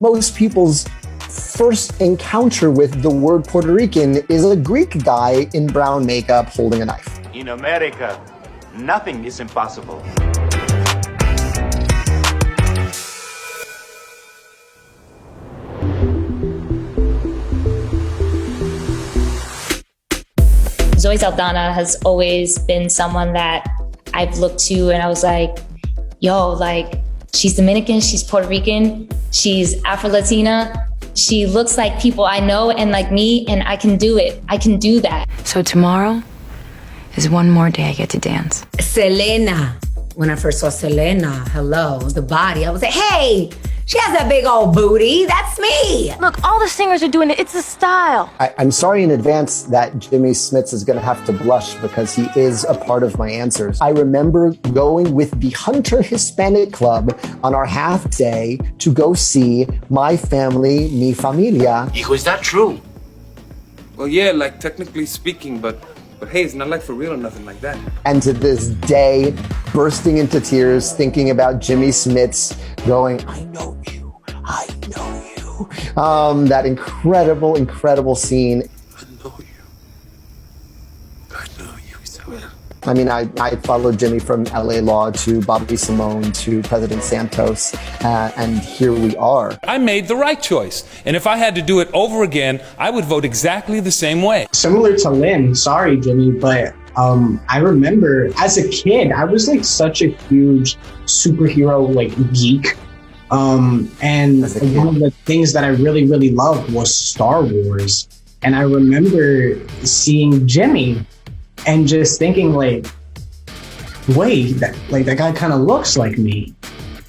Most people's first encounter with the word Puerto Rican is a Greek guy in brown makeup holding a knife. In America, nothing is impossible. Zoe Saldana has always been someone that I've looked to and I was like, yo, like, she's Dominican, she's Puerto Rican, she's Afro-Latina. She looks like people I know and like me, and I can do it. I can do that. So tomorrow is one more day I get to dance. Selena. When I first saw Selena, hello, the body, I was like, hey, she has that big old booty. That's me. Look, all the singers are doing it. It's a style. I'm sorry in advance that Jimmy Smits is going to have to blush because he is a part of my answers. I remember going with the Hunter Hispanic Club on our half day to go see My Family, Mi Familia. Hijo, is that true? Well, yeah, like technically speaking, but hey, it's not like for real or nothing like that. And to this day, bursting into tears, thinking about Jimmy Smits going, I know you, I know you. That incredible, incredible scene. I know you so well. I mean, I followed Jimmy from LA Law to Bobby Simone to President Santos, and here we are. I made the right choice. And if I had to do it over again, I would vote exactly the same way. Similar to Lynn, sorry, Jimmy, but I remember as a kid, I was like such a huge superhero like geek. And one of the things that I really, really loved was Star Wars. And I remember seeing Jimmy and just thinking like, wait, that guy kind of looks like me.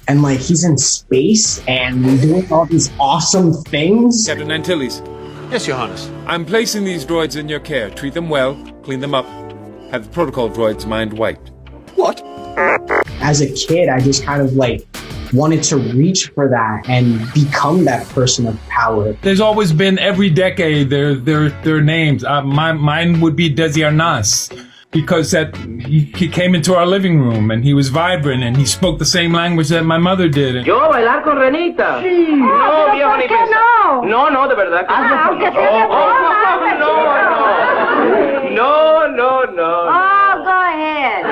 And like he's in space and doing all these awesome things. Captain Antilles. Yes, Your Highness. I'm placing these droids in your care. Treat them well, clean them up. Have the protocol droids mind wiped. What? As a kid, I just kind of like wanted to reach for that and become that person of power. There's always been, every decade, their names. Mine would be Desi Arnaz, because he came into our living room and he was vibrant and he spoke the same language that my mother did. Yo, bailar con Renita. Sí. No, viejo, ni pensar. No, de verdad. No. Oh, go ahead.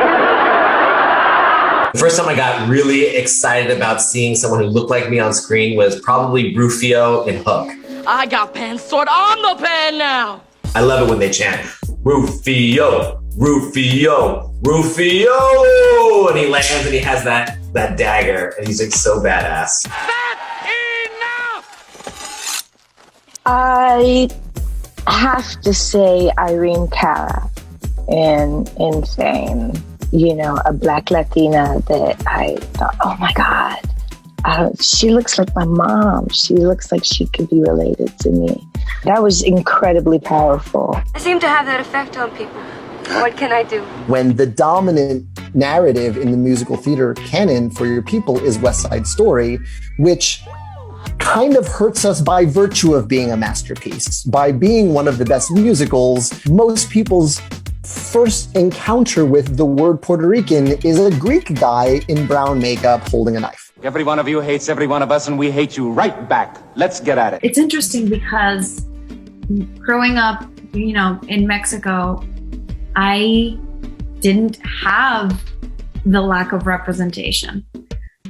The first time I got really excited about seeing someone who looked like me on screen was probably Rufio in Hook. I got Pan's sword on the pen now. I love it when they chant, Rufio, Rufio, Rufio! And he lands and he has that dagger and he's like so badass. That's enough! I have to say Irene Cara in Insane. You know, a Black Latina that I thought, oh my God, she looks like my mom. She looks like she could be related to me. That was incredibly powerful. I seem to have that effect on people. What can I do? When the dominant narrative in the musical theater canon for your people is West Side Story, which kind of hurts us by virtue of being a masterpiece. By being one of the best musicals, most people's first encounter with the word Puerto Rican is a Greek guy in brown makeup holding a knife. Every one of you hates every one of us, and we hate you right back. Let's get at it. It's interesting because growing up, you know, in Mexico, I didn't have the lack of representation.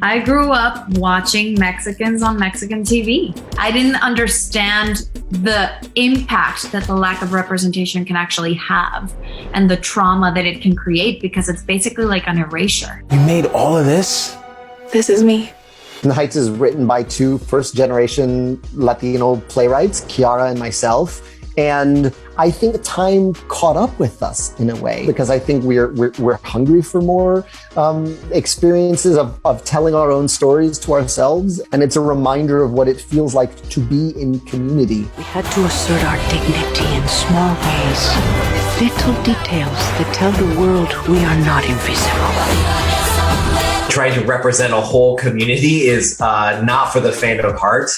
I grew up watching Mexicans on Mexican TV. I didn't understand the impact that the lack of representation can actually have and the trauma that it can create, because it's basically like an erasure. You made all of this? This is me. The Heights is written by two first-generation Latino playwrights, Kiara and myself. And I think time caught up with us in a way, because I think we're hungry for more experiences of telling our own stories to ourselves. And it's a reminder of what it feels like to be in community. We had to assert our dignity in small ways. Little details that tell the world we are not invisible. Trying to represent a whole community is not for the faint of heart.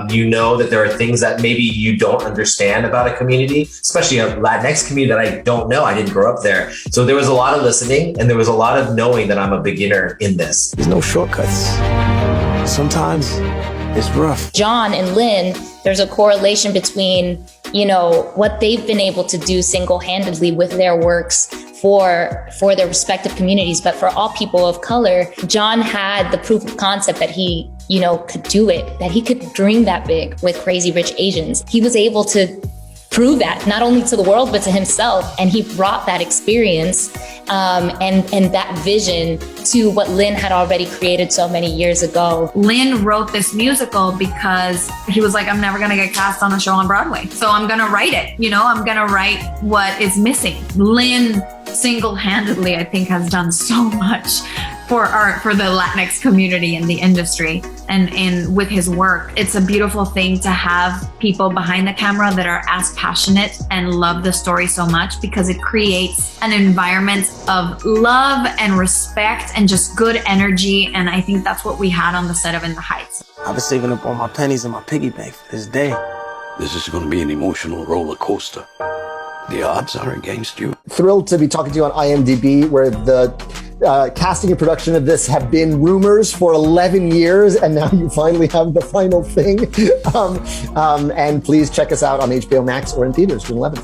You know that there are things that maybe you don't understand about a community, especially a Latinx community that I don't know. I didn't grow up there. So there was a lot of listening and there was a lot of knowing that I'm a beginner in this. There's no shortcuts. Sometimes It's rough. John and Lynn, there's a correlation between, you know, what they've been able to do single-handedly with their works for their respective communities. But for all people of color, John had the proof of concept that he, you know, could do it, that he could dream that big with Crazy Rich Asians. He was able to prove that not only to the world, but to himself. And he brought that experience and that vision to what Lynn had already created so many years ago. Lynn wrote this musical because he was like, I'm never going to get cast on a show on Broadway. So I'm going to write it. You know, I'm going to write what is missing. Lynn single-handedly, I think, has done so much for the Latinx community and the industry and with his work. It's a beautiful thing to have people behind the camera that are as passionate and love the story so much, because it creates an environment of love and respect and just good energy. And I think that's what we had on the set of In the Heights. I've been saving up all my pennies in my piggy bank for this day. This is going to be an emotional roller coaster. The odds are against you. Thrilled to be talking to you on IMDb, where the casting and production of this have been rumors for 11 years, and now you finally have the final thing. And please check us out on HBO Max or in theaters June 11th.